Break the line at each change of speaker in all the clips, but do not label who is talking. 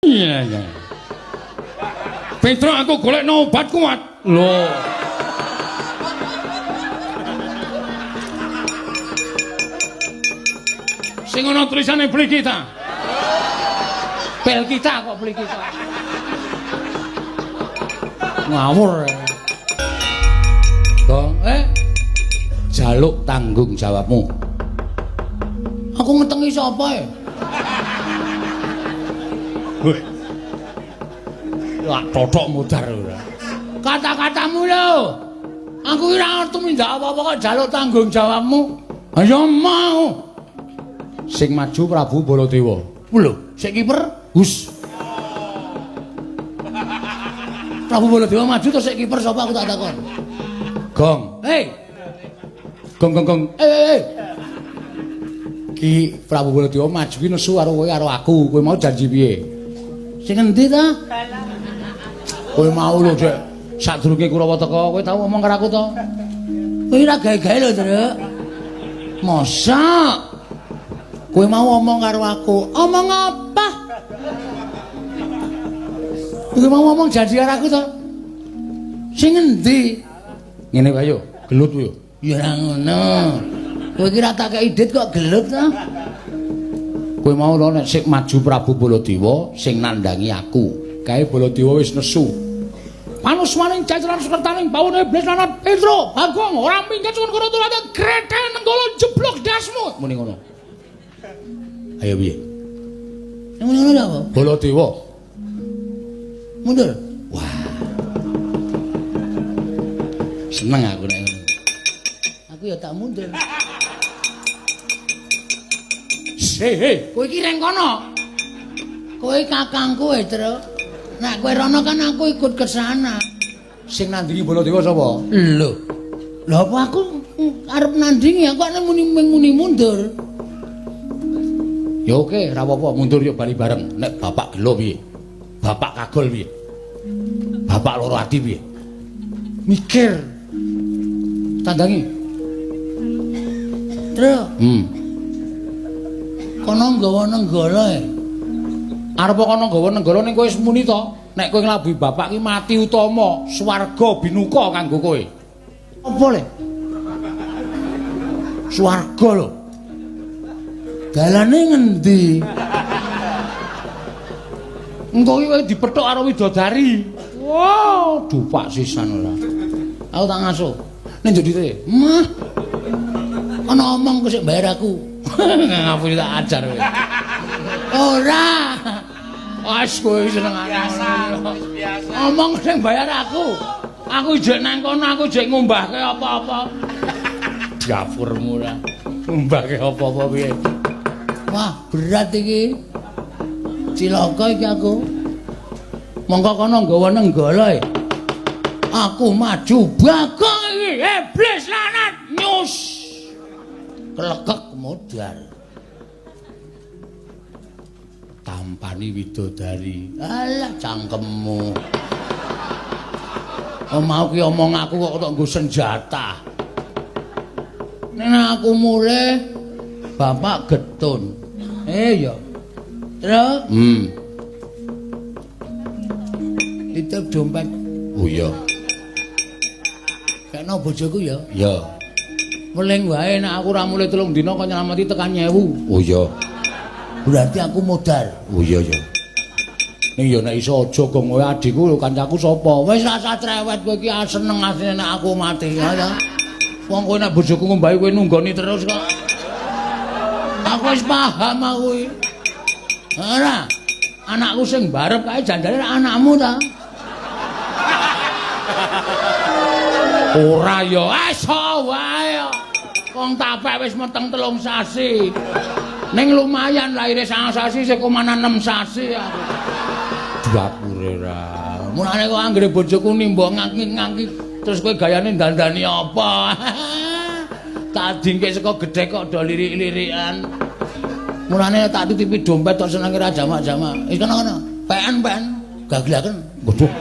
Iya, iya. Petro aku golekno obat kuat. Lho. Sing ana tulisane beli kita. Bel kita kok beli kita. Ngawur. Gong, jaluk tanggung jawabmu. Aku ngetengi sapa ya? Woi. Wah, totok mudar ora. Kata-katamu lho. Aku ora ngerti mindak apa-apa kok jaluk tanggung jawabmu. Ayo mau. Sing maju Prabu Baladewa. Lho, sik kiper Gus. Prabu Baladewa maju terus sik kiper sapa aku tak takon. Gong. Hei. Gong. Ki Prabu Baladewa maju ki nesu karo kowe karo aku. Kowe mau janji piye? Sing endi ta? Kowe mau lho, Dek. Sadurunge Kurawa teka, kowe tau ngomong karo aku to? Kowe ora gawe-gawe lho, Truk. Mosok. Kowe mau ngomong karo aku. Omong apa? Kowe mau ngomong janji karo aku to? Sing endi? Ngene wae yo, gelut yo. Ya ora ngono. Kowe kira tak kei dit kok gelut to? Kowe mau lho nek sik maju Prabu Baladewa sing nandangi aku. Kae Baladewa wis nesu. Panuswaning jajaran sekretaning pawon iblis lanat Petro, Bagong ora minggat sukun kono tulate greten nenggala jeblok dasmu. Muni ngono. Ayo piye? Muni ngono lho apa? Baladewa. Mundur. Wah. Seneng aku nek ngono. Aku ya tak mundur. Hei, kowe iki reng kono. Kowe kakangku Tru. Nek kowe rono kan aku ikut ke sana. Sing nandingi Baladewa sapa? Lho. Lha apa aku arep nandingi aku nek muni mundur. Ya oke, ora apa-apa mundur yo bali bareng. Nek bapak gelo piye? Bapak kagol piye? Bapak loro ati piye? Mikir. Tandangi. Tru. Kono nggawa nenggala e. Arep kono nggawa nenggala ning kowe wis muni to, nek kowe nglabuhi bapak ki mati utama, swarga binuka kanggo kowe. Apa le? Swarga lho. Dalane ngendi? Engko iki kowe dipethuk karo widodari. Wow, dupak sisan ora. Aku tak ngaso. Ning jodite, "Mah. Ana omong kok sik bayar aku." Ngapun tak ajar kowe. Ora. Wes kowe seneng biasa. Omong sing bayar aku. Aku jek nang kono aku jek ngumbahke apa-apa. Dapurmu ora. Ngumbahke apa-apa piye? Wah, berat iki. Cilaka iki aku. Mongko kono nggawa nenggala e. Aku maju Bagong iki. Iblis lanat nyus. Kelekek modal. Tampani widodari. Alah cangkemmu. Mau ki omong aku kok tok nggo senjata. Nek aku mulih bapak getun. Ya. Terus? Titip dompet. Oh iya. Kena bojoku ya? Ya. Meling wae nek aku ora mulih 3 dina kok nyelamati tekan 1000. Oh iya. Berarti aku modal. Oh iya ya. Ning ya nek iso aja gong kowe adikku lho kancaku sapa. Wis rasa cerewet kowe iki seneng asline nek aku mati ya. Wong kowe nek bojoku ngombahi kowe nunggoni terus kok. Aku wis paham aku iki. Ora. Anakku sing barep kae janjane anakmu ta. Ora ya, iso wae. Wong tapek wis meteng 3 sasi. Ning lumayan laire 9 sasi 1,6 sasi aku. Dapure ora. Mulane kok anggere bojoku nimbok ngangki-ngangki terus kowe gayane dandani apa? Tak dingke saka gedhe kok do lirik-lirikan. Mulane tak titipi dompet tok senenge ra jamak-jamak. Wis kono-kono. PN gaglaken. Waduh.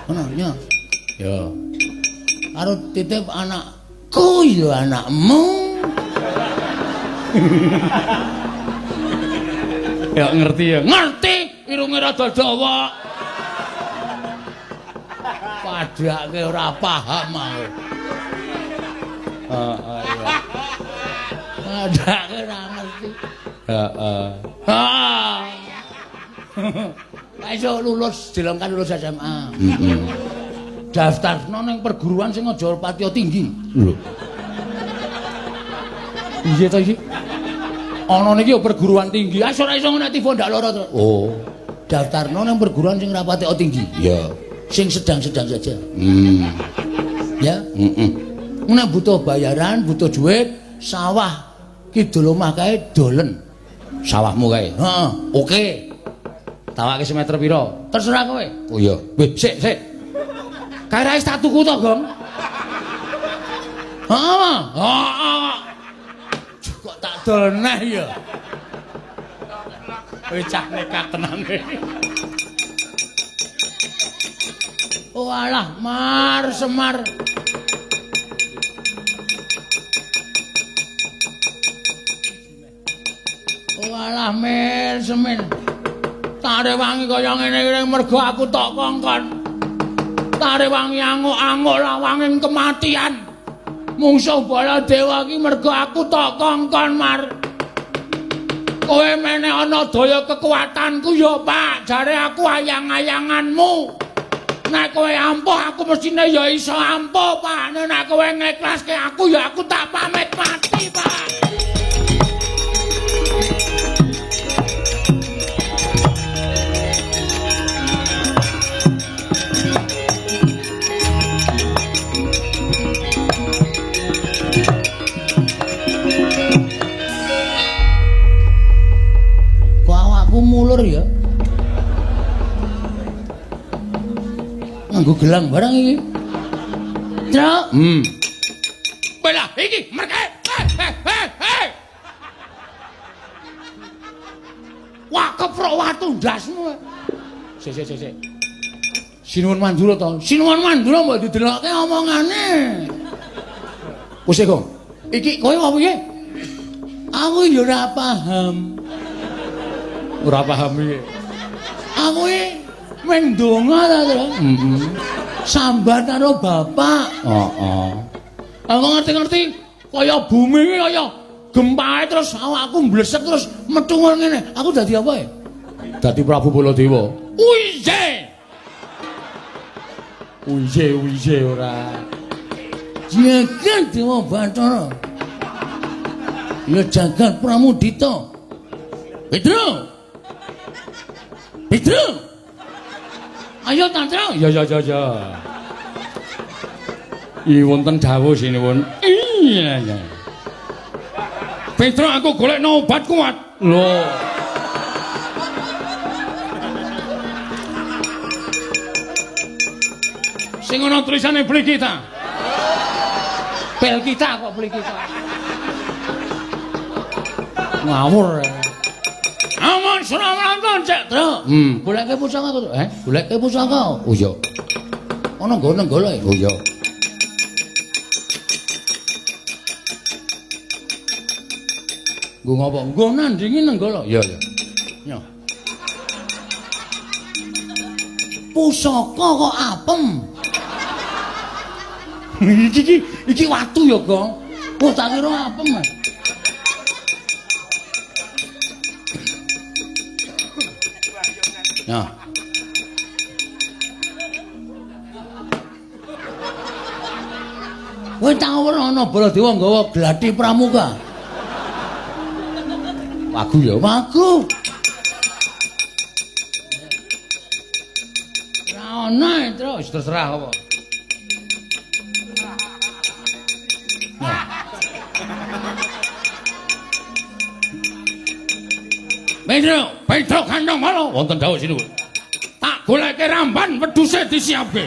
Ngono ya. Ya. Karo titip anakku ya anakmu. Ya ngerti ya. Ngerti. irunge rada dawa. Padake ora paham aku. Heeh iya. Padake ora ngerti. Heeh. Iso lulus dilengkan lulus SMA. Heeh. Daftarno ning perguruan sing aja patiya tinggi. Lho. Iya to iki. Ana niki perguruan tinggi. Ora iso nek tiba ndak lara to. Oh. Daftarno ning perguruan sing ra patiya tinggi. Iya. Sing sedang-sedang saja. Ya? Heeh. Nek butuh bayaran, butuh duit, sawah kidul omah kae dolen. Sawahmu kae. Heeh. Oke. Tawake semeter pira? Terserah kowe. Oh iya. Wis, sik. Kae ra wis tak tuku to, Gong? Heeh. Heeh. Kok tak doneh ya? Kowe cah nekat tenan kowe. Oh alah, Mar Semar. Oh alah, Mil Semin. Tare wangi kaya ngene iki mergo aku tok kongkon. Tare wangi anguk-anguk lawanging kematian. Mungsuh Baladewa iki mergo aku tok kongkon, Mar. Kowe meneh ana daya kekuatanku ya, Pak. Jare aku ayang-ayanganmu. Nek kowe ampuh aku mestine ya iso ampuh, Pak. Nek kowe ngiklaske aku ya aku tak pamit mati, Pak. Kok awakku mulur ya? Nganggo gelang barang iki. Truk. Belah iki merke. Hei. Wah, keprok watu ndasmu. Sik. Sinuwun Mandura to. Sinuwun Mandura mbok didelokke omongane. Wis kok. Iki kowe apa piye? Aku ya ora paham. Ora paham piye? Aku iki men donga ta, Tru? Sambat karo bapak. Heeh. Aku ngerti-ngerti kaya bumi iki kaya gempae terus awakku mblesek terus metu ngene. Aku dadi apa ya? Dadi Prabu Baladewa. Uije ora. Jagat Dewa Bathara. Ya jagat Pramudita. Pedro. Ayo Tantro. Ya. Wonten dawuh sinuwun. Iya. Petro aku golekno obat kuat. Lho. Sing ana tulisane beli kita. Bel kita kok beli kita. Ngawur. Aman Suramanto cek, Tru. Goleke pusaka to, goleke pusaka. Oh iya. Ana nggo golek. Oh iya. Nggo ngopo? Nggo nandingi nenggala. Iya. Ya. Pusaka kok apem. Iki watu ya, Gong. Oh, tak kira apem, Mas. Ya. Kowe tau ora ana Baladewa nggawa glathi pramuka? Wagu ya, wagu. Ora ana, terus terserah apa. Pedro kandhang malah wonten dawuh sinuwun. Tak goleke ramban wedhuse disiapke.